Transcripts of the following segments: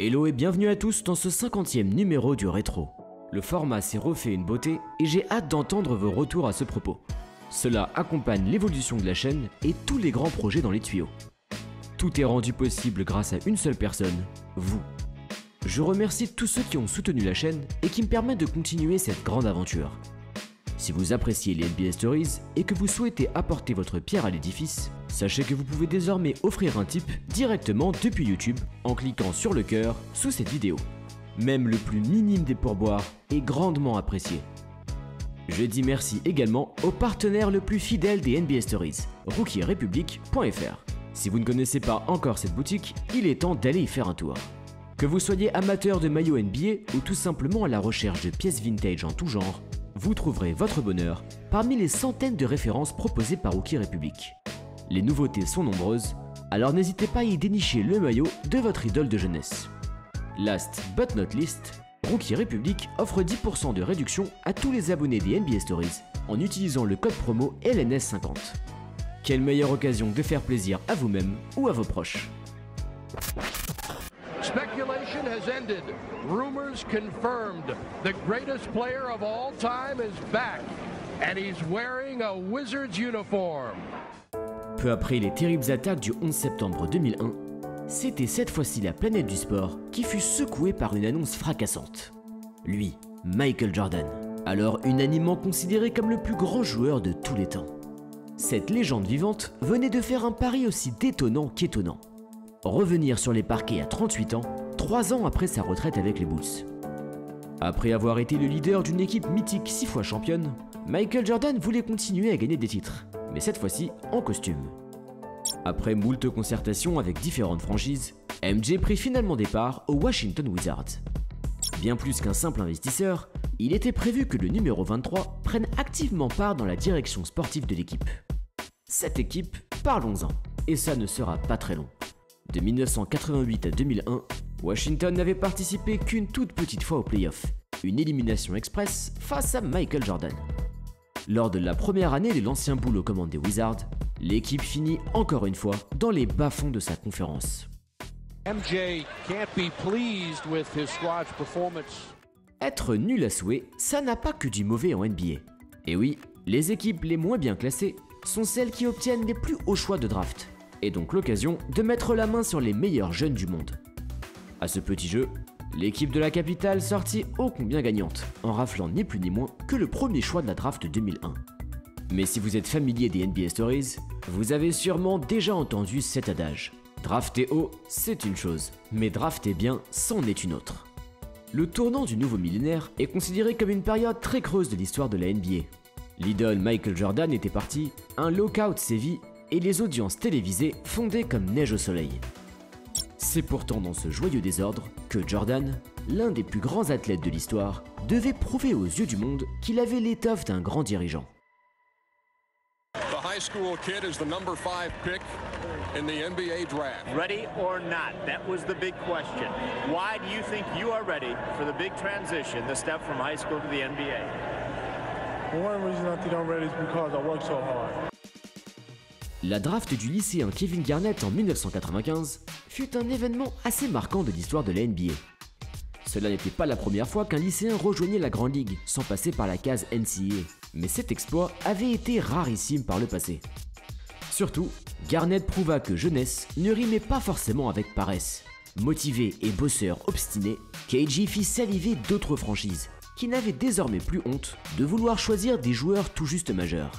Hello et bienvenue à tous dans ce 50e numéro du Rétro. Le format s'est refait une beauté et j'ai hâte d'entendre vos retours à ce propos. Cela accompagne l'évolution de la chaîne et tous les grands projets dans les tuyaux. Tout est rendu possible grâce à une seule personne, vous. Je remercie tous ceux qui ont soutenu la chaîne et qui me permettent de continuer cette grande aventure. Si vous appréciez les NBA Stories et que vous souhaitez apporter votre pierre à l'édifice, sachez que vous pouvez désormais offrir un tip directement depuis YouTube en cliquant sur le cœur sous cette vidéo. Même le plus minime des pourboires est grandement apprécié. Je dis merci également au partenaire le plus fidèle des NBA Stories, rookierepublic.fr. Si vous ne connaissez pas encore cette boutique, il est temps d'aller y faire un tour. Que vous soyez amateur de maillots NBA ou tout simplement à la recherche de pièces vintage en tout genre, vous trouverez votre bonheur parmi les centaines de références proposées par Rookie Republic. Les nouveautés sont nombreuses, alors n'hésitez pas à y dénicher le maillot de votre idole de jeunesse. Last but not least, Rookie Republic offre 10% de réduction à tous les abonnés des NBA Stories en utilisant le code promo LNS50. Quelle meilleure occasion de faire plaisir à vous-même ou à vos proches. Speculation has ended. Rumors confirmed. The greatest player of all time is back, and he's wearing a Wizards uniform. Peu après les terribles attaques du 11 septembre 2001, c'était cette fois-ci la planète du sport qui fut secouée par une annonce fracassante. Lui, Michael Jordan, alors unanimement considéré comme le plus grand joueur de tous les temps. Cette légende vivante venait de faire un pari aussi détonnant qu'étonnant. Revenir sur les parquets à 38 ans, 3 ans après sa retraite avec les Bulls. Après avoir été le leader d'une équipe mythique 6 fois championne, Michael Jordan voulait continuer à gagner des titres, mais cette fois-ci en costume. Après moult concertations avec différentes franchises, MJ prit finalement départ aux Washington Wizards. Bien plus qu'un simple investisseur, il était prévu que le numéro 23 prenne activement part dans la direction sportive de l'équipe. Cette équipe, parlons-en, et ça ne sera pas très long. De 1988 à 2001, Washington n'avait participé qu'une toute petite fois aux playoffs, une élimination express face à Michael Jordan. Lors de la première année de l'ancien Bull aux commandes des Wizards, l'équipe finit encore une fois dans les bas-fonds de sa conférence. MJ can't be pleased with his squad's performance. Être nul à souhait, ça n'a pas que du mauvais en NBA. Et oui, les équipes les moins bien classées sont celles qui obtiennent les plus hauts choix de draft, et donc l'occasion de mettre la main sur les meilleurs jeunes du monde. À ce petit jeu, l'équipe de la capitale sortit ô combien gagnante, en raflant ni plus ni moins que le premier choix de la draft 2001. Mais si vous êtes familier des NBA Stories, vous avez sûrement déjà entendu cet adage. Drafter haut, c'est une chose, mais drafter bien, c'en est une autre. Le tournant du nouveau millénaire est considéré comme une période très creuse de l'histoire de la NBA. L'idole Michael Jordan était parti, un lockout sévit, et les audiences télévisées fondaient comme neige au soleil. C'est pourtant dans ce joyeux désordre que Jordan, l'un des plus grands athlètes de l'histoire, devait prouver aux yeux du monde qu'il avait l'étoffe d'un grand dirigeant. The high school kid is the number 5 pick in the NBA draft. Ready or not? That was the big question. Why do you think you are ready for the big transition, the step from high school to the NBA? One reason I think I'm ready is because I work so hard. La draft du lycéen Kevin Garnett en 1995 fut un événement assez marquant de l'histoire de la NBA. Cela n'était pas la première fois qu'un lycéen rejoignait la Grande Ligue sans passer par la case NCAA, mais cet exploit avait été rarissime par le passé. Surtout, Garnett prouva que jeunesse ne rimait pas forcément avec paresse. Motivé et bosseur obstiné, KG fit saliver d'autres franchises, qui n'avaient désormais plus honte de vouloir choisir des joueurs tout juste majeurs.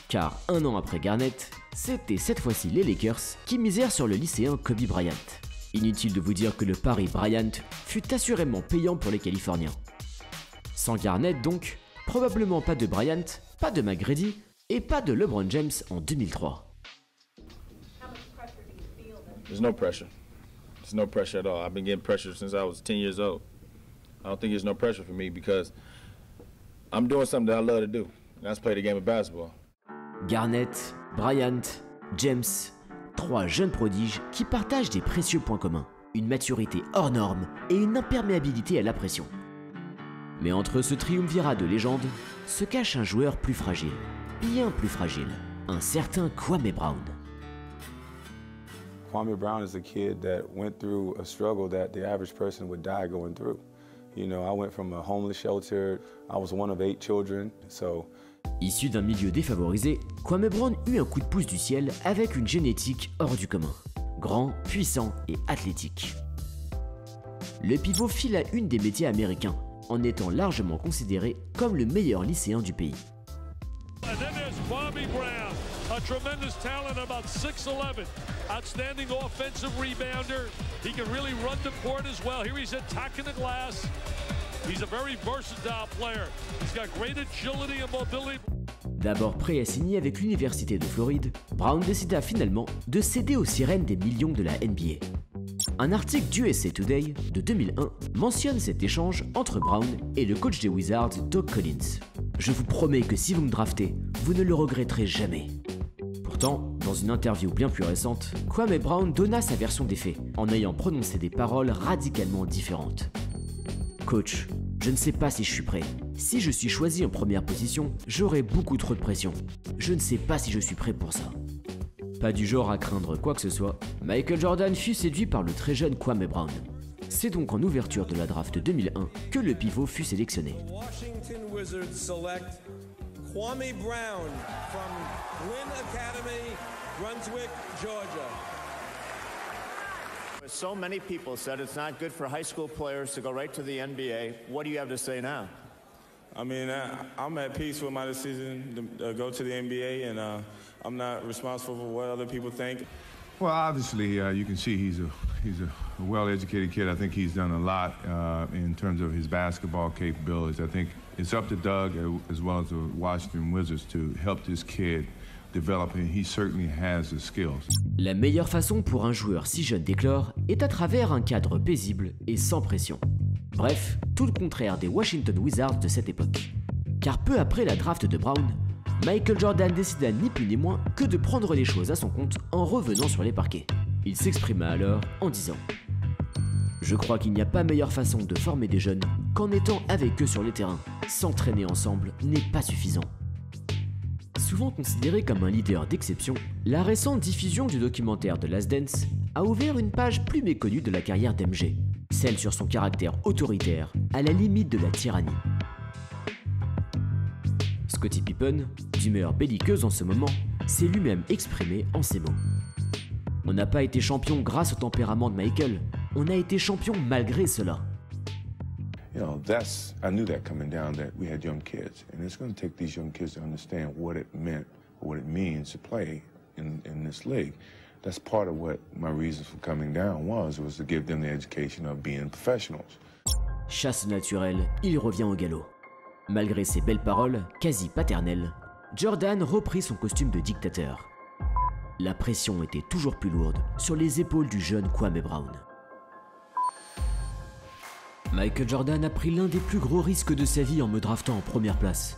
Car un an après Garnett, c'était cette fois-ci les Lakers qui misèrent sur le lycéen Kobe Bryant. Inutile de vous dire que le pari Bryant fut assurément payant pour les Californiens. Sans Garnett donc, probablement pas de Bryant, pas de McGrady et pas de LeBron James en 2003. There's no pressure. There's no pressure at all. I've been getting pressure since I was 10 years old. I don't think there's no pressure for me because I'm doing something that I love to do, and that's play the game of basketball. Garnett, Bryant, James, 3 jeunes prodiges qui partagent des précieux points communs, une maturité hors norme et une imperméabilité à la pression. Mais entre ce triumvirat de légendes se cache un joueur plus fragile, bien plus fragile, un certain Kwame Brown. Kwame Brown is a kid that went through a struggle that the average person would die going through. You know, I went from a homeless shelter. I was one of 8 children, so. Issu d'un milieu défavorisé, Kwame Brown eut un coup de pouce du ciel avec une génétique hors du commun. Grand, puissant et athlétique. Le pivot fit la une des médias américains, en étant largement considéré comme le meilleur lycéen du pays. And then there's Kwame Brown, a tremendous talent, about 6'11", outstanding offensive rebounder. He can really run the court as well. Here he's attacking the glass. He's a very versatile player. He's got great agility and mobility. D'abord prêt à signer avec l'Université de Floride, Brown décida finalement de céder aux sirènes des millions de la NBA. Un article d'USA Today de 2001 mentionne cet échange entre Brown et le coach des Wizards, Doug Collins. « Je vous promets que si vous me draftez, vous ne le regretterez jamais. » Pourtant, dans une interview bien plus récente, Kwame Brown donna sa version des faits, en ayant prononcé des paroles radicalement différentes. « Coach, je ne sais pas si je suis prêt. Si je suis choisi en première position, j'aurai beaucoup trop de pression. Je ne sais pas si je suis prêt pour ça. » Pas du genre à craindre quoi que ce soit, Michael Jordan fut séduit par le très jeune Kwame Brown. C'est donc en ouverture de la draft 2001 que le pivot fut sélectionné. Washington Wizards select Kwame Brown from Gwynn Academy, Brunswick, Georgia. So many people said it's not good for high school players to go right to the NBA. What do you have to say now? I mean, I'm at peace with my decision to go to the NBA, and I'm not responsible for what other people think. Well, obviously, you can see he's a well-educated kid. I think he's done a lot in terms of his basketball capabilities. I think it's up to Doug as well as the Washington Wizards to help this kid develop, and he certainly has the skills. La meilleure façon pour un joueur si jeune d'éclore est à travers un cadre paisible et sans pression. Bref, tout le contraire des Washington Wizards de cette époque. Car peu après la draft de Brown, Michael Jordan décida ni plus ni moins que de prendre les choses à son compte en revenant sur les parquets. Il s'exprima alors en disant « Je crois qu'il n'y a pas meilleure façon de former des jeunes qu'en étant avec eux sur les terrains. S'entraîner ensemble n'est pas suffisant. » Souvent considéré comme un leader d'exception, la récente diffusion du documentaire The Last Dance a ouvert une page plus méconnue de la carrière d'MJ, celle sur son caractère autoritaire, à la limite de la tyrannie. Scottie Pippen, d'humeur belliqueuse en ce moment, s'est lui-même exprimé en ces mots. « On n'a pas été champion grâce au tempérament de Michael, on a été champion malgré cela. » You know, I knew that coming down, that we had young kids, and it's going to take these young kids to understand what it meant, or what it means to play in this league. That's part of what my reasons for coming down was to give them the education of being professionals. Chasse naturelle, il revient au galop. Malgré ses belles paroles, quasi paternelles, Jordan reprit son costume de dictateur. La pression était toujours plus lourde sur les épaules du jeune Kwame Brown. Michael Jordan a pris l'un des plus gros risques de sa vie en me draftant en première place.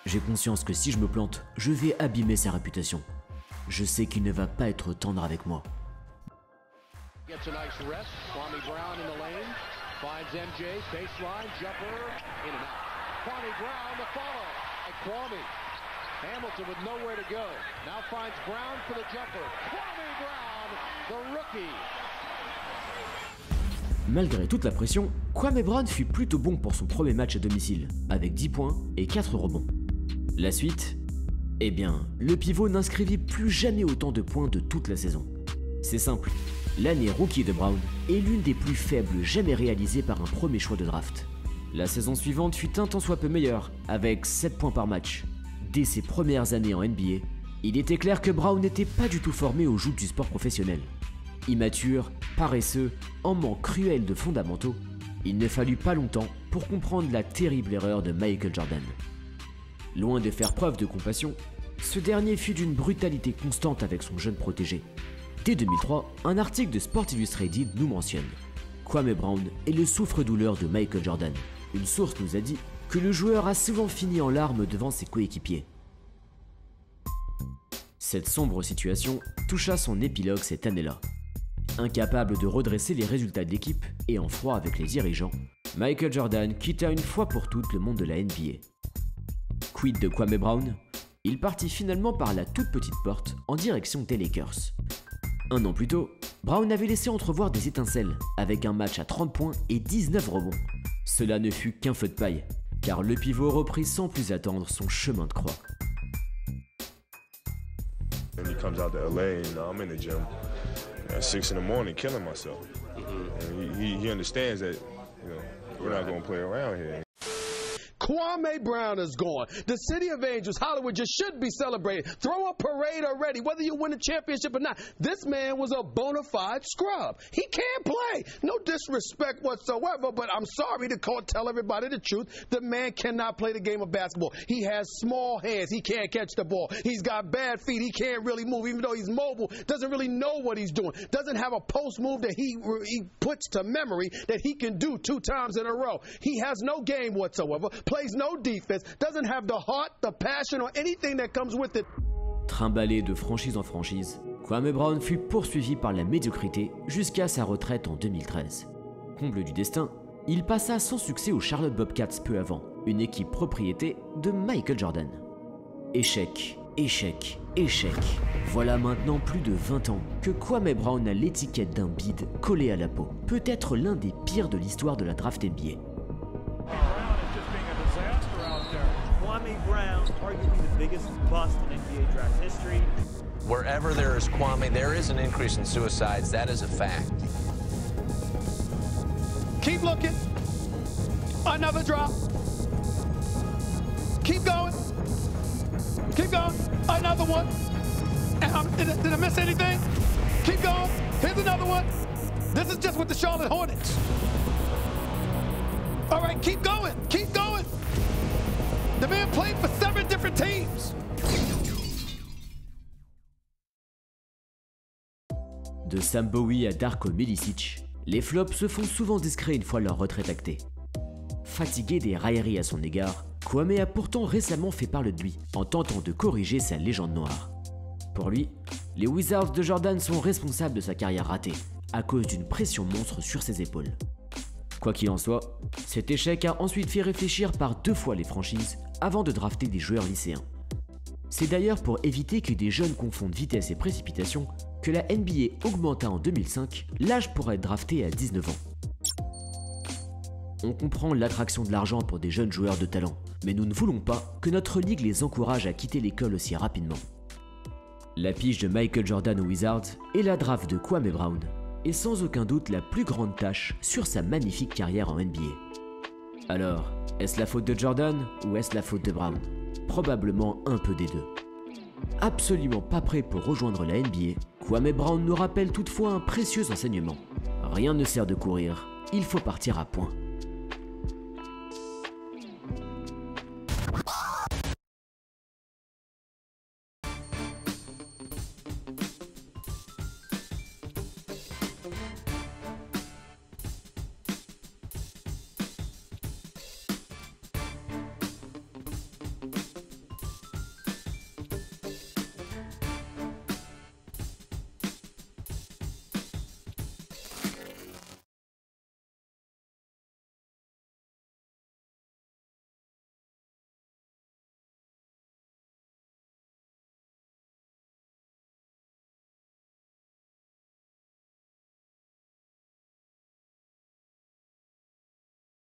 J'ai conscience que si je me plante, je vais abîmer sa réputation. Je sais qu'il ne va pas être tendre avec moi. Gets a nice rest. Kwame Brown in the lane. Finds MJ. Baseline. Jumper. In and out. Kwame Brown the follow. And Kwame. Hamilton with nowhere to go. Now finds Brown for the jumper. Kwame Brown, the rookie. Malgré toute la pression, Kwame Brown fut plutôt bon pour son premier match à domicile, avec 10 points et 4 rebonds. La suite ? Eh bien, le pivot n'inscrivit plus jamais autant de points de toute la saison. C'est simple, l'année rookie de Brown est l'une des plus faibles jamais réalisées par un premier choix de draft. La saison suivante fut un tant soit peu meilleure, avec 7 points par match. Dès ses premières années en NBA, il était clair que Brown n'était pas du tout formé au joug du sport professionnel. Immature, paresseux, en manque cruel de fondamentaux, il ne fallut pas longtemps pour comprendre la terrible erreur de Michael Jordan. Loin de faire preuve de compassion, ce dernier fut d'une brutalité constante avec son jeune protégé. Dès 2003, un article de Sports Illustrated nous mentionne « Kwame Brown est le souffre-douleur de Michael Jordan ». Une source nous a dit que le joueur a souvent fini en larmes devant ses coéquipiers. Cette sombre situation toucha son épilogue cette année-là. Incapable de redresser les résultats de l'équipe et en froid avec les dirigeants, Michael Jordan quitta une fois pour toutes le monde de la NBA. Quid de Kwame Brown ? Il partit finalement par la toute petite porte en direction des Lakers. Un an plus tôt, Brown avait laissé entrevoir des étincelles avec un match à 30 points et 19 rebonds. Cela ne fut qu'un feu de paille, car le pivot reprit sans plus attendre son chemin de croix. And he comes out to LA and I'm in the gym at 6 in the morning killing myself. And he understands that, we're not going to play around here. Kwame Brown is gone. The City of Angels, Hollywood, just should be celebrated. Throw a parade already, whether you win a championship or not. This man was a bona fide scrub. He can't play. No disrespect whatsoever, but I'm sorry to tell everybody the truth. The man cannot play the game of basketball. He has small hands. He can't catch the ball. He's got bad feet. He can't really move, even though he's mobile. Doesn't really know what he's doing. Doesn't have a post move that he puts to memory that he can do 2 times in a row. He has no game whatsoever. Plays no defense, doesn't have the heart, the passion, or anything that comes with it. Trimballé de franchise en franchise, Kwame Brown fut poursuivi par la médiocrité jusqu'à sa retraite en 2013. Comble du destin, il passa sans succès aux Charlotte Bobcats peu avant, une équipe propriété de Michael Jordan. Échec, échec, échec. Voilà maintenant plus de 20 ans que Kwame Brown a l'étiquette d'un bide collé à la peau. Peut-être l'un des pires de l'histoire de la draft NBA. Kwame Brown, arguably the biggest bust in NBA draft history. Wherever there is Kwame, there is an increase in suicides. That is a fact. Keep looking. Another drop. Keep going. Keep going. Another one. Did I miss anything? Keep going. Here's another one. This is just with the Charlotte Hornets. All right, keep going. Keep going. The man played for 7 different teams. De Sam Bowie à Darko Milicic, les flops se font souvent discrets une fois leur retraite actée. Fatigué des railleries à son égard, Kwame a pourtant récemment fait parler de lui en tentant de corriger sa légende noire. Pour lui, les Wizards de Jordan sont responsables de sa carrière ratée à cause d'une pression monstre sur ses épaules. Quoi qu'il en soit, cet échec a ensuite fait réfléchir par 2 fois les franchises avant de drafter des joueurs lycéens. C'est d'ailleurs pour éviter que des jeunes confondent vitesse et précipitation que la NBA augmenta en 2005 l'âge pour être drafté à 19 ans. On comprend l'attraction de l'argent pour des jeunes joueurs de talent, mais nous ne voulons pas que notre ligue les encourage à quitter l'école aussi rapidement. La pige de Michael Jordan aux Wizards et la draft de Kwame Brown est sans aucun doute la plus grande tâche sur sa magnifique carrière en NBA. Alors, est-ce la faute de Jordan ou est-ce la faute de Brown? Probablement un peu des deux. Absolument pas prêt pour rejoindre la NBA, Kwame Brown nous rappelle toutefois un précieux enseignement. Rien ne sert de courir, il faut partir à point.